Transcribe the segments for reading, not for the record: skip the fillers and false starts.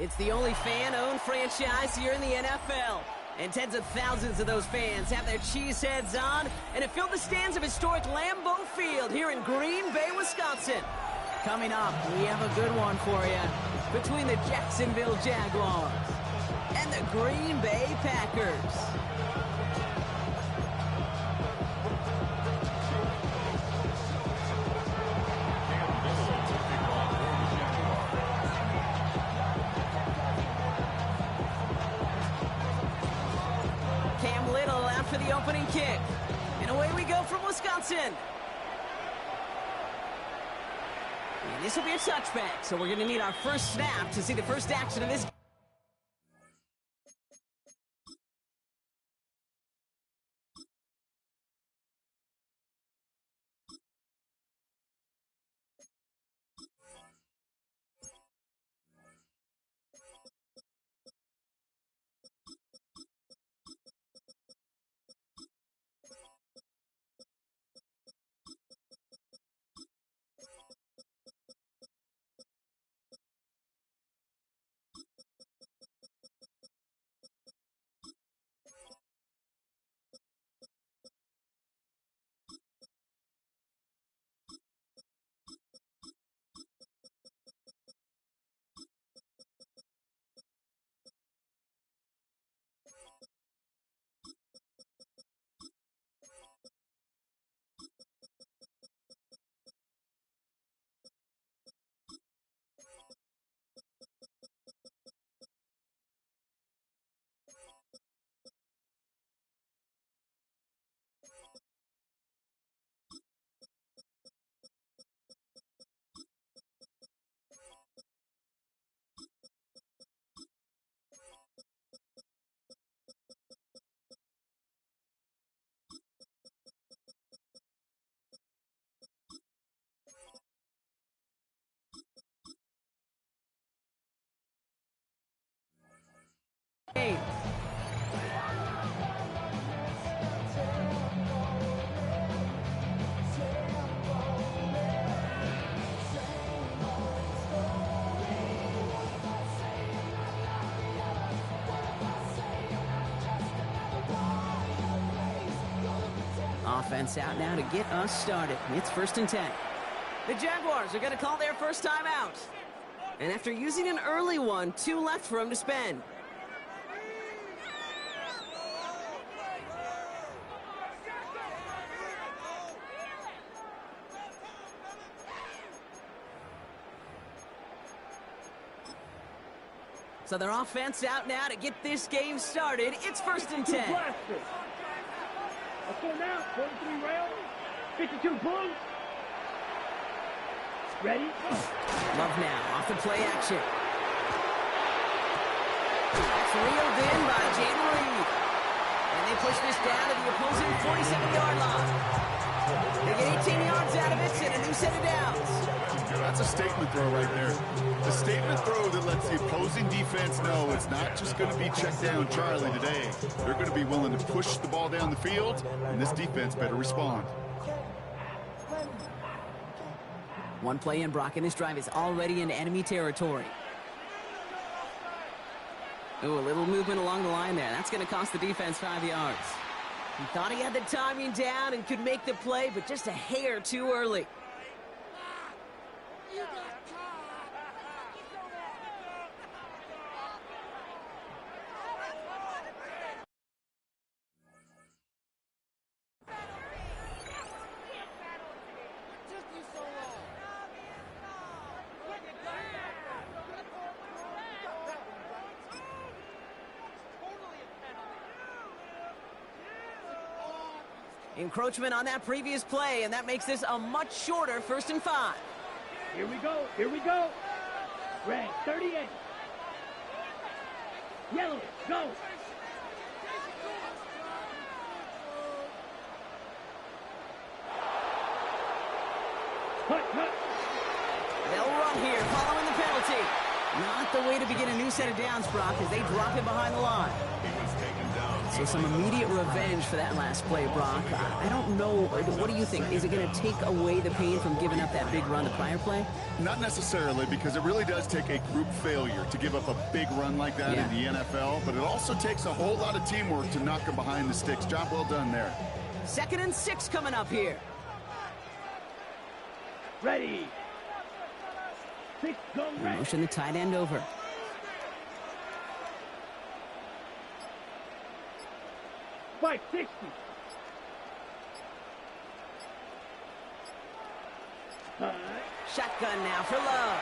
It's the only fan-owned franchise here in the NFL. And tens of thousands of those fans have their cheeseheads on, and it filled the stands of historic Lambeau Field here in Green Bay, Wisconsin. Coming up, we have a good one for you between the Jacksonville Jaguars and the Green Bay Packers. Cam Little out for the opening kick. And away we go from Wisconsin. And this will be a touchback, so we're going to need our first snap to see the first action of this. Offense out now to get us started. It's 1st and 10. The Jaguars are going to call their first time out. And after using an early one, 2 left for him to spend. So their offense out now to get this game started. It's 1st and 10. Let's go now. 43 rail. 52 boom. Ready? Love now off the play action. That's reeled in by Jayden Reed. And they push this down to the opposing 47-yard line. They get 18 yards out of it and a new set of downs. That's a statement throw right there. A statement throw that lets the opposing defense know it's not just going to be check down Charlie today. They're going to be willing to push the ball down the field, and this defense better respond. One play in, Brock, and this drive is already in enemy territory. Ooh, a little movement along the line there. That's going to cost the defense 5 yards. He thought he had the timing down and could make the play, but just a hair too early. Encroachment on that previous play, and that makes this a much shorter 1st and 5. Here we go. Here we go. Red, 38. Yellow, go. Cut. They'll run here following the penalty. Not the way to begin a new set of downs, Brock, as they drop it behind the line. So some immediate revenge for that last play, Brock. I don't know. What do you think? Is it going to take away the pain from giving up that big run the prior play? Not necessarily, because it really does take a group failure to give up a big run like that in the NFL, but it also takes a whole lot of teamwork to knock them behind the sticks. Job well done there. 2nd and 6 coming up here. Ready. 6, go right. Motion the tight end over. Fight 60. Shotgun now for Love.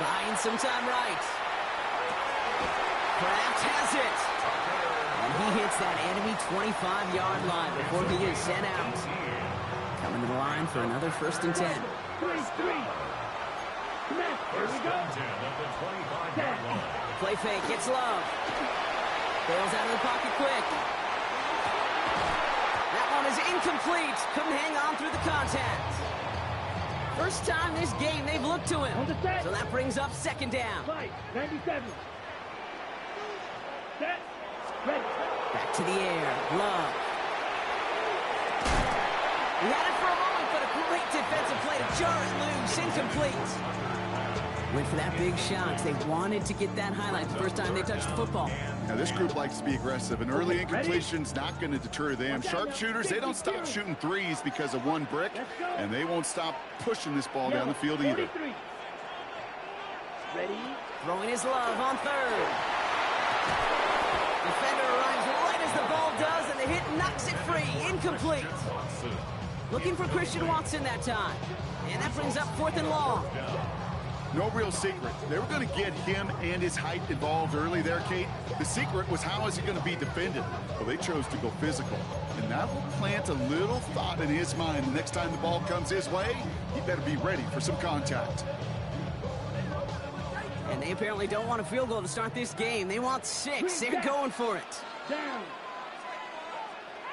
Buying some time right. Kraft has it. And he hits that enemy 25-yard line before he is sent out. Coming to the line for another 1st and 10. 3. Here we go. Play fake, gets Love. Bails out of the pocket quick. That one is incomplete. Couldn't hang on through the contact. First time this game they've looked to him. So that brings up 2nd down. 97. Set. Ready. Back to the air. Love. He had it for a moment, but a great defensive play to jar it loose. Incomplete. Went for that big shot. They wanted to get that highlight the first time they touched the football. Now, this group likes to be aggressive, and early incompletion's not going to deter them. Sharpshooters, they don't stop shooting threes because of one brick, and they won't stop pushing this ball down the field either. Ready. Throwing his Love on 3rd. Defender arrives right as the ball does, and the hit knocks it free. Incomplete. Looking for Christian Watson that time. And that brings up 4th and long. No real secret. They were going to get him and his height involved early there, Kate. The secret was, how is he going to be defended? Well, they chose to go physical. And that will plant a little thought in his mind. The next time the ball comes his way, he better be ready for some contact. And they apparently don't want a field goal to start this game. They want 6. They're going for it. Down.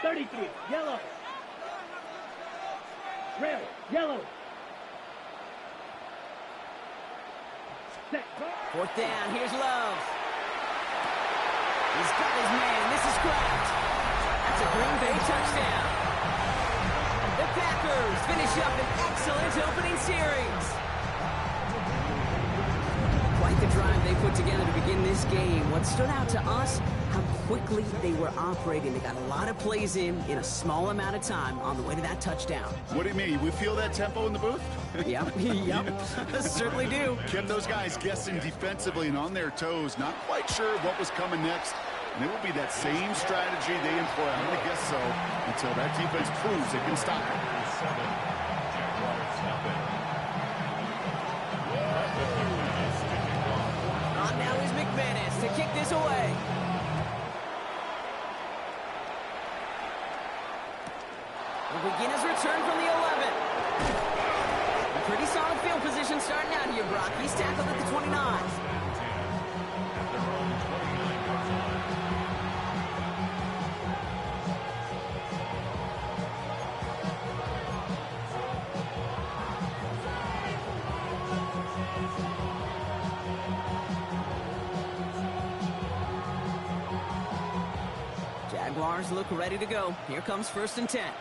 33. Yellow. Rail. Yellow. 4th down. Here's Love. He's got his man. This is Kraft. That's a Green Bay touchdown. The Packers finish up an excellent opening series. Quite the drive they put together to begin this game. What stood out to us, how quickly they were operating. They got a lot of plays in a small amount of time on the way to that touchdown. What do you mean? We feel that tempo in the booth? Yep. Certainly do. Kept those guys guessing defensively and on their toes, not quite sure what was coming next. And it will be that same strategy they employ, I'm going to guess so, until that defense proves it can stop it. On now is McManus to kick this away. The beginner's return from the 11. A pretty solid field position starting out here, Brock. He's tackled at the 29. Jaguars look ready to go. Here comes 1st and 10.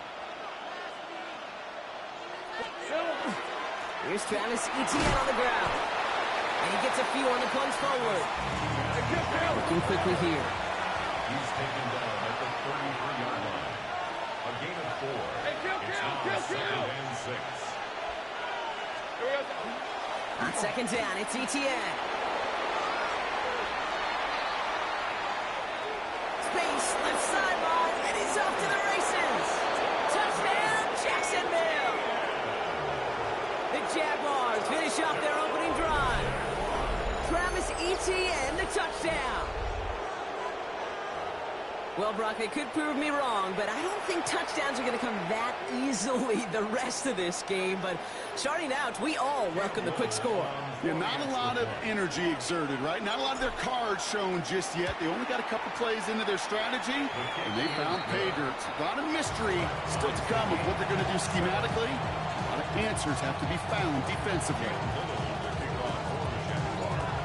Here's Travis Etienne on the ground. And he gets a few on the plunge forward. Looking quickly here. He's taken down at the 33-yard line. A gain of 4. It's now 2nd and 6. On 2nd down, it's Etienne. Space, left sideline, and he's off to the races. Touchdown, Jacksonville. The Jaguars finish off their opening drive. Travis Etienne, the touchdown. Well, Brock, they could prove me wrong, but I don't think touchdowns are going to come that easily the rest of this game. But starting out, we all welcome the quick score. Yeah, not a lot of energy exerted, right? Not a lot of their cards shown just yet. They only got a couple plays into their strategy, and they found pay dirt. A lot of mystery still to come of what they're going to do schematically. A lot of answers have to be found defensively.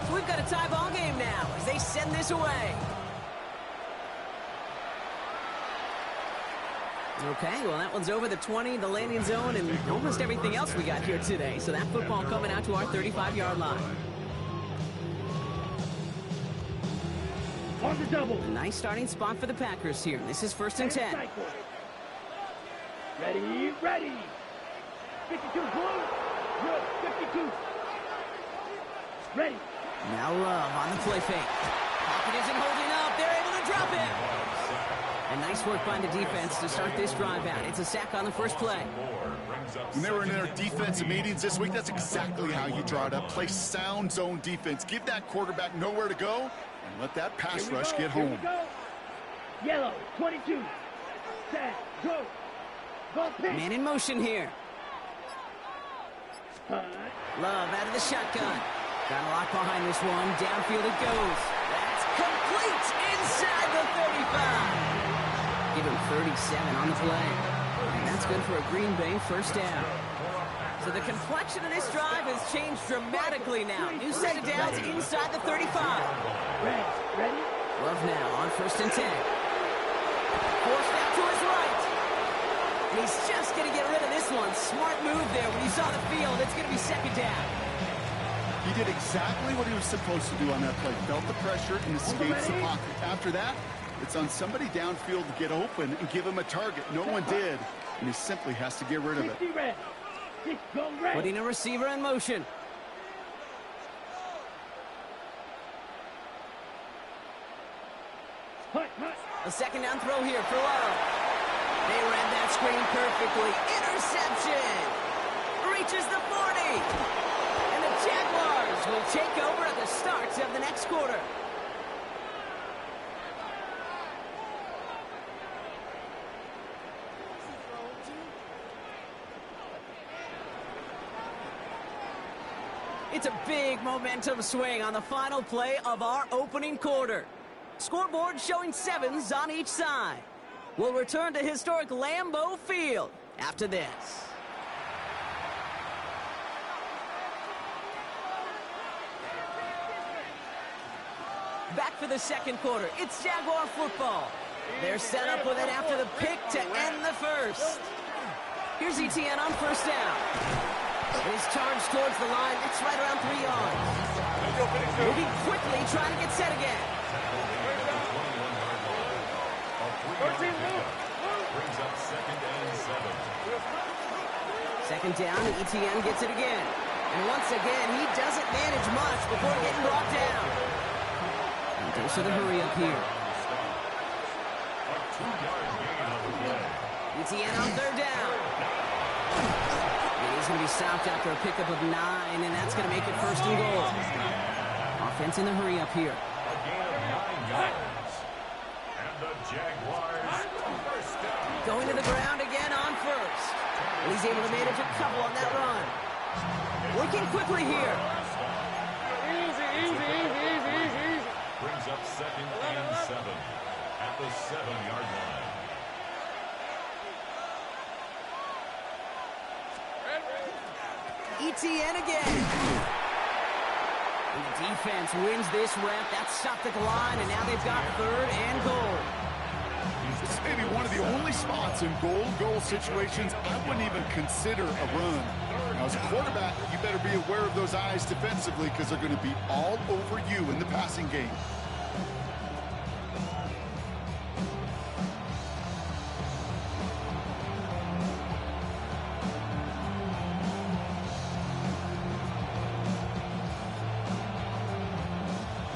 So we've got a tie ball game now as they send this away. Okay, well, that one's over the 20, the landing zone, and almost everything else we got here today. So that football coming out to our 35-yard line. On the double. A nice starting spot for the Packers here. This is 1st and 10. Ready, ready. 52 blue. Good, 52. Ready. Now Love on the play fake. Pocket isn't holding up. They're able to drop it. And nice work by the defense to start this drive out. It's a sack on the first play. When they were in their defensive meetings this week, that's exactly how you draw it up. Play sound zone defense. Give that quarterback nowhere to go, and let that pass rush get home. Yellow, 22. Set, go. Go pick. Man in motion here. Love out of the shotgun. Got a lot behind this one. Downfield it goes. That's complete inside the 35. Give him 37 on the play. And that's good for a Green Bay first down. So the complexion of this drive has changed dramatically now. New set of downs inside the 35. Ready? Love now on 1st and 10. Forced out to his right. And he's just going to get rid of this one. Smart move there when he saw the field. It's going to be 2nd down. He did exactly what he was supposed to do on that play. Felt the pressure and escapes the pocket. After that, it's on somebody downfield to get open and give him a target. No one did, and he simply has to get rid of it. Putting a receiver in motion. A 2nd down throw here for Love. They ran that screen perfectly. Interception. Reaches the 40. And the Jaguars will take over at the start of the next quarter. It's a big momentum swing on the final play of our opening quarter. Scoreboard showing 7s on each side. We'll return to historic Lambeau Field after this. Back for the 2nd quarter. It's Jaguar football. They're set up with it after the pick to end the first. Here's Etienne on 1st down. And he's charged towards the line. It's right around 3 yards. Moving quickly, trying to get set again. Brings up 2nd and 7. 2nd down, Etienne gets it again. And once again, he doesn't manage much before getting brought down. And goes to the hurry up here. A 2-yard gain on the play. Etienne on 3rd down. And he's going to be stopped after a pickup of 9, and that's going to make it 1st and goal. Offense in the hurry up here. A gain of 9 yards. And the Jaguars first down. Going to the ground again on 1st. And he's able to manage a couple on that run. Working quickly here. Easy. Brings up 2nd and 7 at the 7-yard line. Etienne again. And the defense wins this rep. That stopped at the line, and now they've got 3rd and goal. This may be one of the only spots in goal situations I wouldn't even consider a run. Now, as a quarterback, you better be aware of those eyes defensively because they're going to be all over you in the passing game.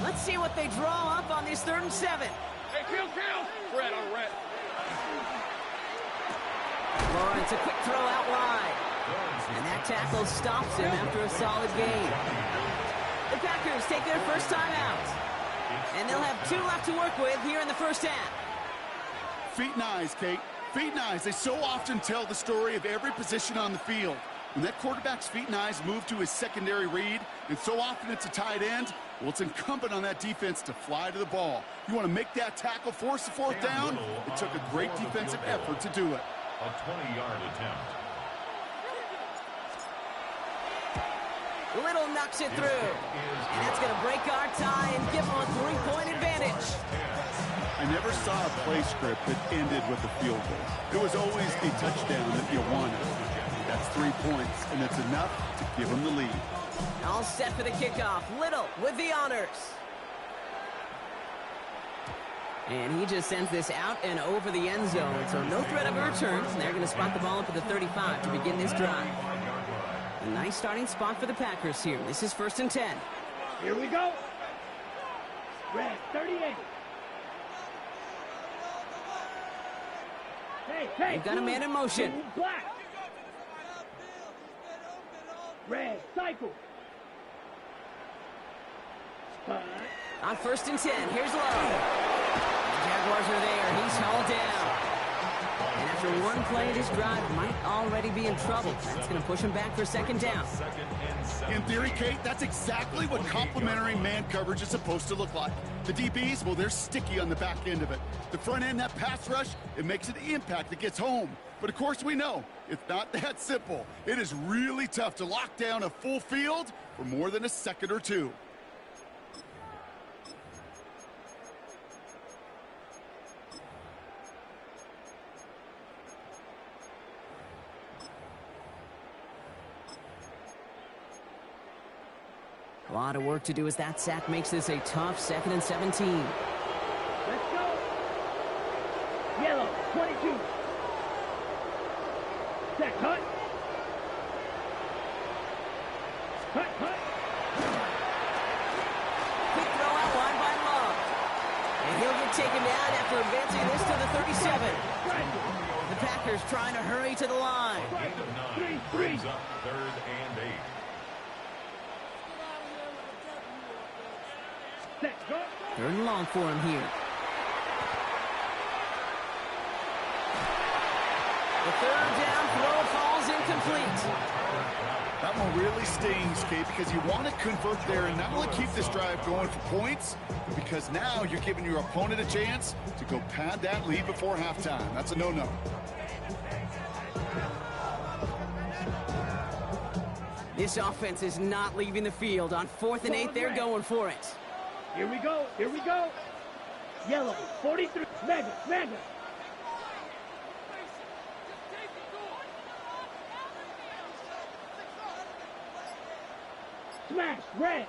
Let's see what they draw up on this 3rd and 7. Hey, kill. Red on red. Lawrence, a quick throw out wide. And that tackle stops him after a solid gain. The Packers take their first time out. And they'll have 2 left to work with here in the first half. Feet and eyes, Kate. Feet and eyes. They so often tell the story of every position on the field. When that quarterback's feet and eyes move to his secondary read, and so often it's a tight end, well, it's incumbent on that defense to fly to the ball. You want to make that tackle, force the 4th down? It took a great defensive effort to do it. A 20-yard attempt. Little knocks it through. And that's going to break our tie and give them a 3-point advantage. I never saw a play script that ended with a field goal. It was always a touchdown that you wanted. That's 3 points, and it's enough to give them the lead. All set for the kickoff. Little with the honors. And he just sends this out and over the end zone. So no threat of a return. They're going to spot the ball up at the 35 to begin this drive. A nice starting spot for the Packers here. This is 1st and 10. Here we go. Red 38. Hey, They've got a man in motion. Black. Red, cycle. Spot. On 1st and 10, here's Love. The Jaguars are there. He's hauled down. And after one play, this drive might already be in trouble. That's going to push him back for 2nd down. In theory, Kate, that's exactly what complementary man coverage is supposed to look like. The DBs, well, they're sticky on the back end of it. The front end, that pass rush, it makes it the impact that gets home. But of course we know, it's not that simple. It is really tough to lock down a full field for more than a second or two. A lot of work to do as that sack makes this a tough 2nd and 17. Let's go. Yellow, 22. Set, cut. Cut. Quick throw out wide by Love. And he'll get taken down after advancing this to the 37. The Packers trying to hurry to the line. Gain of 9. Brings up 3rd and 8. Set, go. 3rd and long for him here. The 3rd down throw falls incomplete. That one really stings, Kate, because you want to convert there and not only keep this drive going for points, but because now you're giving your opponent a chance to go pad that lead before halftime. That's a no-no. This offense is not leaving the field. On 4th and 8, they're going for it. Here we go. Yellow, 43. Mega. Smash, red.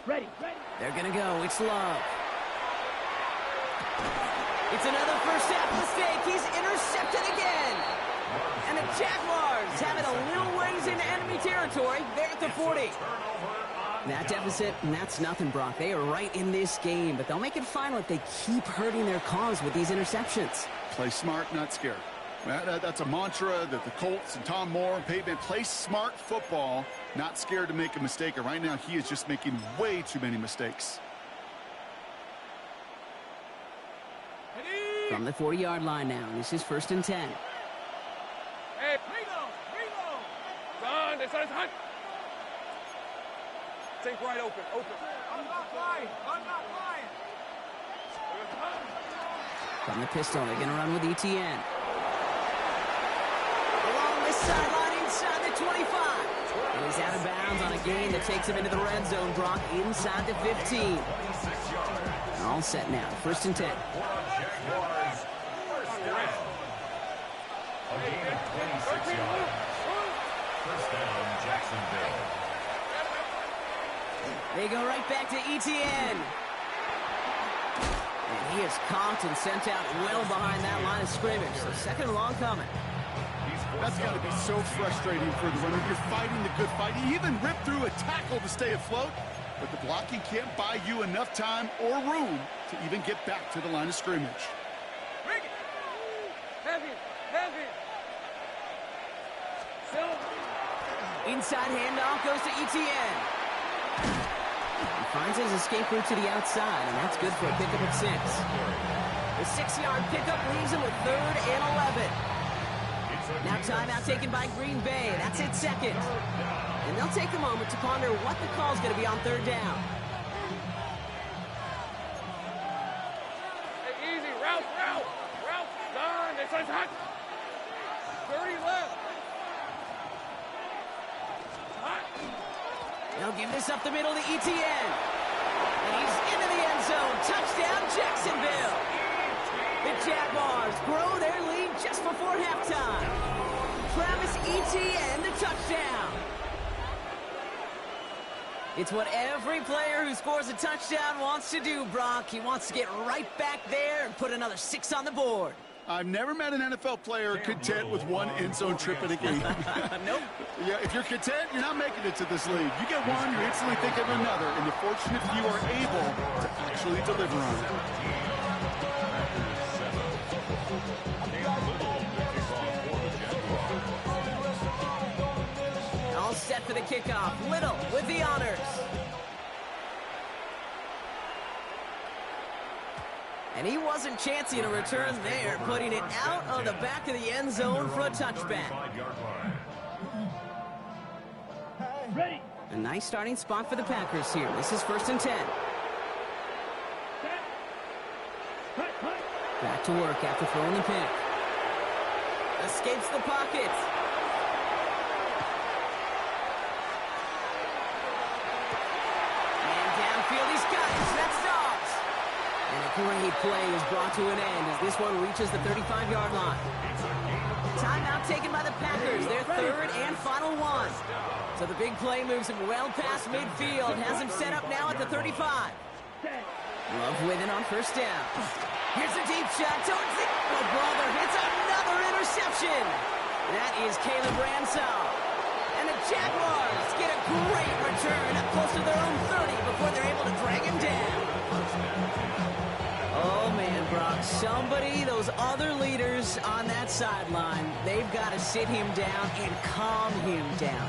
Ready. They're going to go. It's Love. It's another first half mistake. He's intercepted again. And the Jaguars have it a little ways into enemy territory. They're at the 40. That deficit, and that's nothing, Brock. They are right in this game, but they'll make it final if they keep hurting their cause with these interceptions. Play smart, not scared. That's a mantra that the Colts and Tom Moore and Peyton play smart football, not scared to make a mistake. And right now, he is just making way too many mistakes. From the 40-yard line now, this is 1st and 10. Hey, Reno! Run, this is hot. Take right open. I'm not lying. From the pistol, they're going to run with ETN. Along this sideline inside the 25. And he's out of bounds on a gain that takes him into the red zone, Brock, inside the 15. All set now, 1st and 10. A gain of 26 yards. 1st down, Jacksonville. They go right back to ETN. And he is caught and sent out well behind that line of scrimmage. So 2nd and long coming. That's got to be so frustrating for the runner. You're fighting the good fight. You even rip through a tackle to stay afloat, but the blocking can't buy you enough time or room to even get back to the line of scrimmage. Heavy. Inside handoff goes to ETN. He finds his escape route to the outside, and that's good for a pickup of 6. The 6-yard pickup leaves him with 3rd and 11. Now timeout taken by Green Bay. That's it, 2nd. And they'll take a moment to ponder what the call's going to be on 3rd down. Hey, easy. Route. Done. This is hot. 30 left. Hot. They'll give this up the middle to ETN. And And he's into the end zone. Touchdown, Jacksonville. The Jaguars grow their lead just before halftime. Travis Etienne, the touchdown. It's what every player who scores a touchdown wants to do, Brock. He wants to get right back there and put another 6 on the board. I've never met an NFL player content with one end zone trip in a game. Nope. Yeah, if you're content, you're not making it to this league. You get one, you instantly think of another, and the fortunate few are able to actually deliver on it. All set for the kickoff. Little with the honors. And he wasn't chancing a return there, putting it out on the back of the end zone for a touchback. A nice starting spot for the Packers here. This is 1st and 10. Back to work after throwing the pick. Escapes the pocket. He's got it. That's Dobbs. And a great play is brought to an end as this one reaches the 35-yard line. Timeout taken by the Packers. Their 3rd and final one. So the big play moves him well past midfield. Has him set up now at the 35. Love with it on 1st down. Here's a deep shot towards the brother. Hits another interception. That is Caleb Ransall. And the Jaguars get a great return up close to their own 30 before they're able to drag him down. Oh, man, Brock. Somebody, those other leaders on that sideline, they've got to sit him down and calm him down.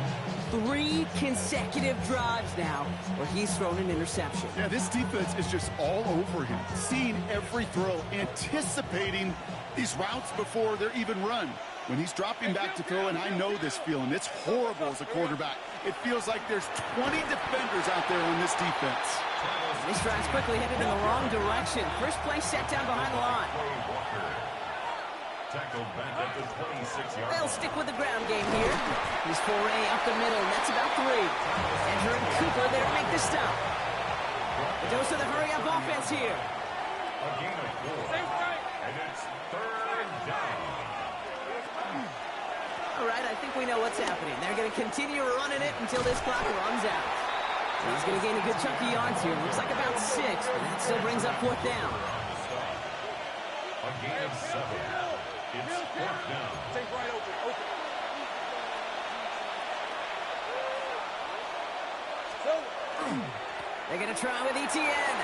3 consecutive drives now where he's thrown an interception. Yeah, this defense is just all over him, seeing every throw, anticipating these routes before they're even run. When he's dropping back to throw, and I know this feeling, it's horrible as a quarterback. It feels like there's 20 defenders out there on this defense. This drive's quickly headed in the wrong direction. First play set down behind the line. They'll stick with the ground game here. His foray up the middle, that's about 3. Andrew and Cooper there to make the stop. The dose of the hurry-up offense here. A gain of 4. And it's 3rd down. All right, I think we know what's happening. They're going to continue running it until this clock runs out. He's going to gain a good chunk of yards here. Looks like about 6, but that still brings up 4th down. A gain of 7. It's 4th down. Take right open. They're going to try with Etienne.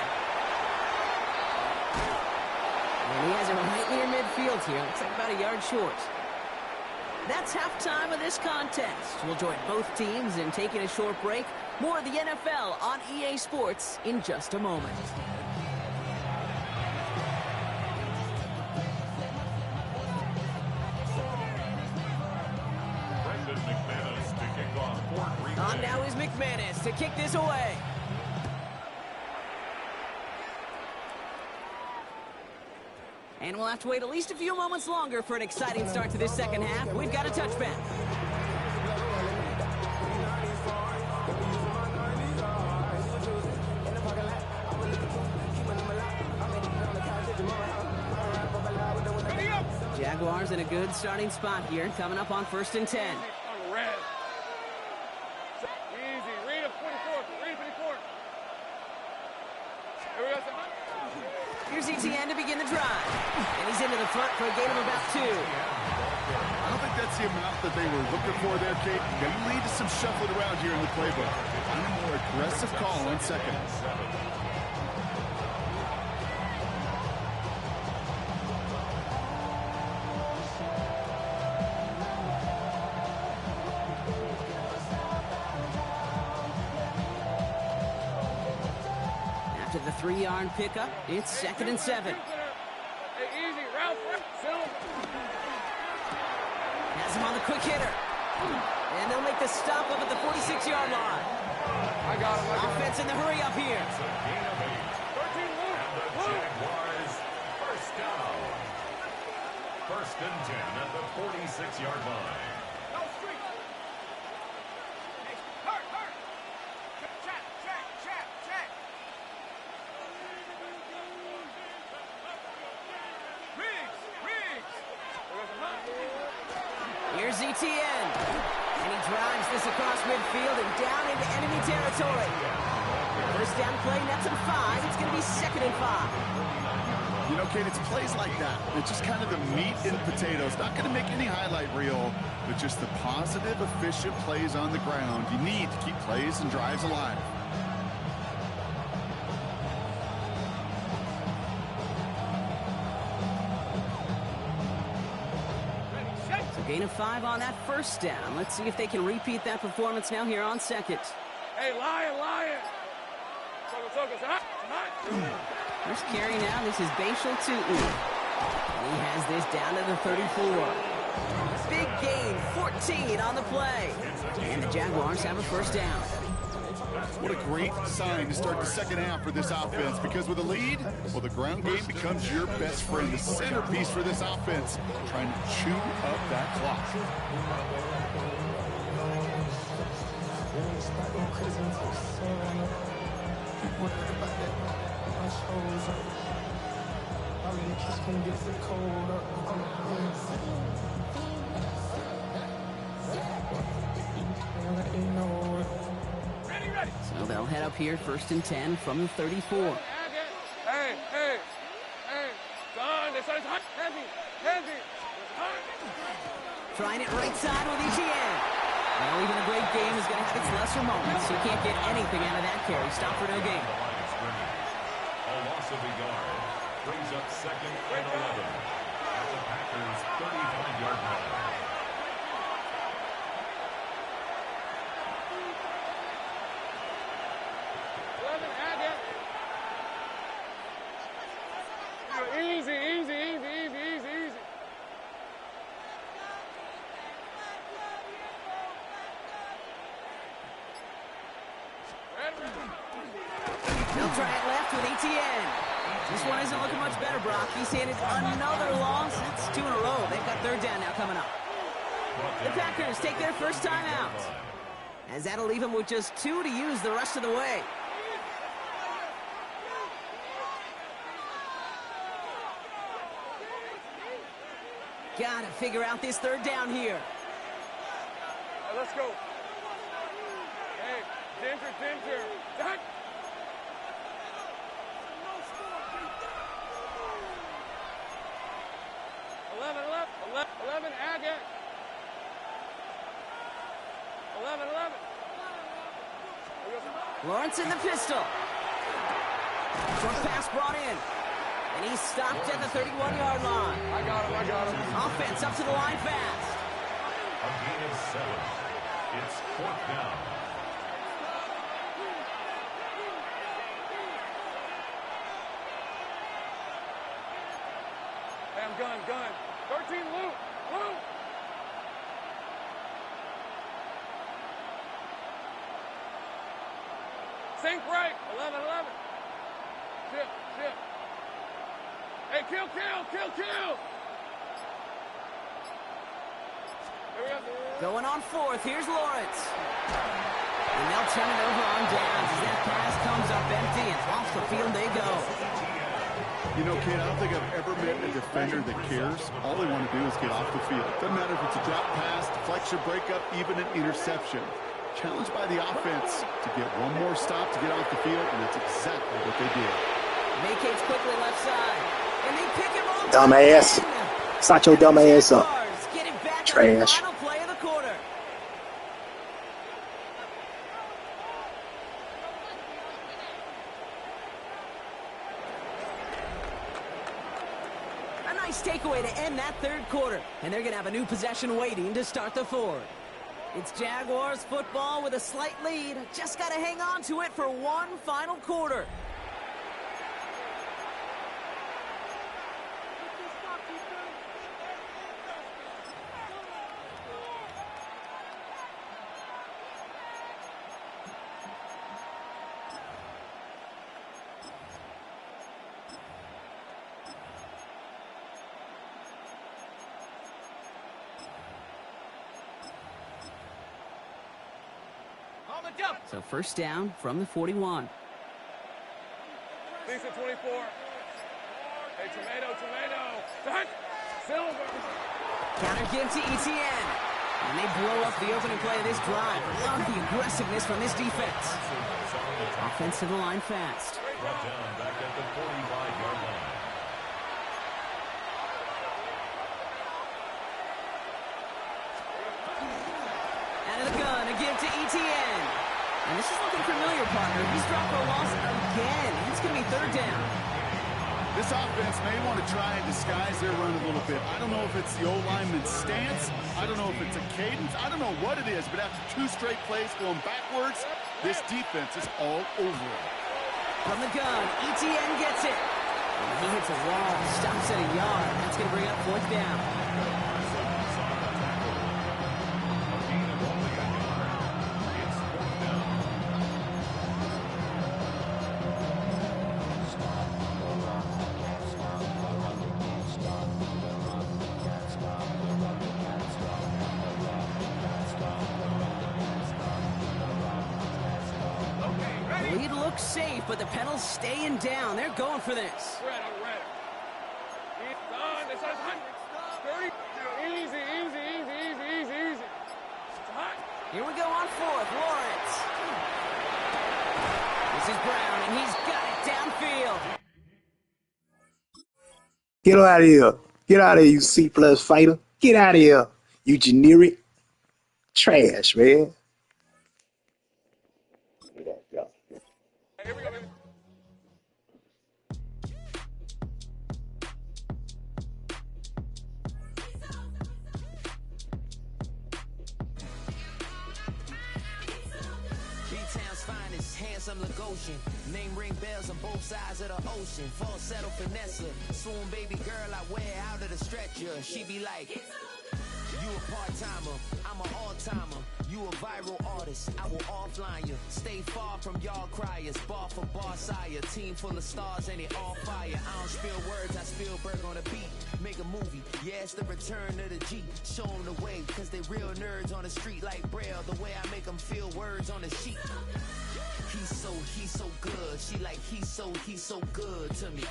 And he has it right near midfield here. Looks like about a yard short. That's halftime of this contest. We'll join both teams in taking a short break. More of the NFL on EA Sports in just a moment. Brendan McManus to kick off Fort Green Bay. On now is McManus to kick this away. And we'll have to wait at least a few moments longer for an exciting start to this second half. We've got a touchback. Jaguars in a good starting spot here, coming up on 1st and 10. Easy. Read him, 24. Read 24. Here we go, son. Here's Etienne to begin the drive. And he's into the front for a gain of about 2. I don't think that's the amount that they were looking for there, Kate. Going to lead to some shuffling around here in the playbook. And a more aggressive call on 2nd. After the 3-yard pickup, it's 2nd and 7. Hey, easy. Ralph. Has him on the quick hitter. And they'll make the stop up at the 46-yard line. I got him. Offense in the hurry up here. It's a gain of 8. 13, move. And the Jaguars first down. 1st and 10 at the 46-yard line. No street. Hey, hurt. Check. Here's Etienne. And he drives this across midfield and down into enemy territory. First down play, nets him 5. It's going to be 2nd and 5. You know, Kate, it's plays like that. It's just kind of the meat and potatoes. Not going to make any highlight reel, but just the positive, efficient plays on the ground. You need to keep plays and drives alive. So gain of 5 on that first down. Let's see if they can repeat that performance now here on 2nd. Hey, Lion! First carry now. This is Bashal Tutin. And he has this down to the 34. Big gain, 14 on the play. And the Jaguars have a first down. What a great sign to start the second half for this offense, because with a lead, well, the ground game becomes your best friend, the centerpiece for this offense, trying to chew up that clock. So they'll head up here, 1st and 10 from the 34. Hey! Don, this is hot. Heavy! Trying it right side with Etienne. Well, even a great game is going to have its lesser moments. You can't get anything out of that carry. Stop for no gain. A loss of a yard brings up 2nd and 11 at the Packers' 35-yard line. Easy. They'll try it left with Etienne. This one isn't looking much better, Brock. He's handed another loss. That's 2 in a row. They've got 3rd down now coming up. The Packers take their first time out, as that'll leave them with just 2 to use the rest of the way. Gotta figure out this 3rd down here. Let's go. Hey, Ginger. Done. 11, Agate. 11. Lawrence in the pistol. Short pass brought in. And he's stopped at the 31-yard line. I got him. Offense up to the line fast. A gain of 7. It's 4th down. Hey, I'm gun. 13, Luke. Sink break. 11. Chip. Hey, kill. Going on 4th. Here's Lawrence. And they'll turn it over on downs as that pass comes up empty, and off the field they go. You know, Kate, I don't think I've ever met a defender that cares. All they want to do is get off the field. Doesn't matter if it's a drop pass, deflection, breakup, even an interception. Challenged by the offense to get one more stop to get off the field, and that's exactly what they did. Vacates quickly left side. And they pick him off. Dumbass. Shut your dumb ass up. Get it back Trash. on the final play of the quarter. A nice takeaway to end that 3rd quarter. And they're going to have a new possession waiting to start the 4th. It's Jaguars football with a slight lead. Just got to hang on to it for one final quarter. So 1st down from the 41. Decent 24. Hey, tomato. Silver. Counter give to Etienne. And they blow up the opening play of this drive. Love the aggressiveness from this defense. Offense to the line fast. Brought down back at the 45-yard line. Out of the gun, a give to Etienne. And this is looking familiar, partner. He's dropped for a loss again. It's going to be third down. This offense may want to try and disguise their run a little bit. I don't know if it's the O-lineman's stance. I don't know if it's a cadence. I don't know what it is, but after 2 straight plays going backwards, this defense is all over it. From the gun, Etienne gets it. And he hits a wall, stops at a yard. That's going to bring up fourth down. Lead looks safe, but the Pedals staying down. They're going for this. Red. He's done. This is hot. 30. Easy. It's hot. Here we go on fourth. Lawrence. This is Brown, and he's got it downfield. Get out of here. Get out of here, you C-plus fighter. Get out of here, you generic trash, man. Here we go, baby. B-Town's finest, handsome Lagosian. Name ring bells on both sides of the ocean. Falsetto finesse, swoon baby girl I wear out of the stretcher. She be like, you a part-timer, I'm an all-timer. You a viral artist, I will offline you. Stay far from y'all criers, bar for bar sire. Team full of stars and it all fire. I don't spill words, I Spielberg on the beat. Make a movie, yeah, it's the return of the G. Show them the way, cause they real nerds on the street like Braille. The way I make them feel words on the sheet. He's so good. She like, he's so good to me.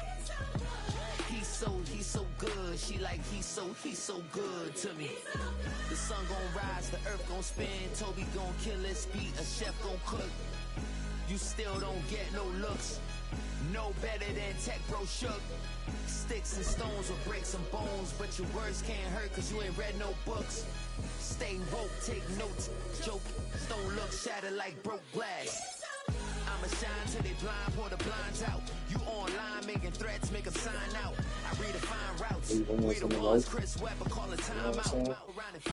He's so good. She like, he's so good to me. The sun gon' rise, the earth gon' spin. Toby gon' kill this beat, a chef gon' cook. You still don't get no looks. No better than Tech Bro Shook. Sticks and stones will break some bones, but your words can't hurt cause you ain't read no books. Stay woke, take notes, joke. Stone look shattered like broke glass. I'ma shine till they blind, pour the blinds out. You online making threats, make a sign out. I redefine routes. We the ones Chris Webber call a timeout.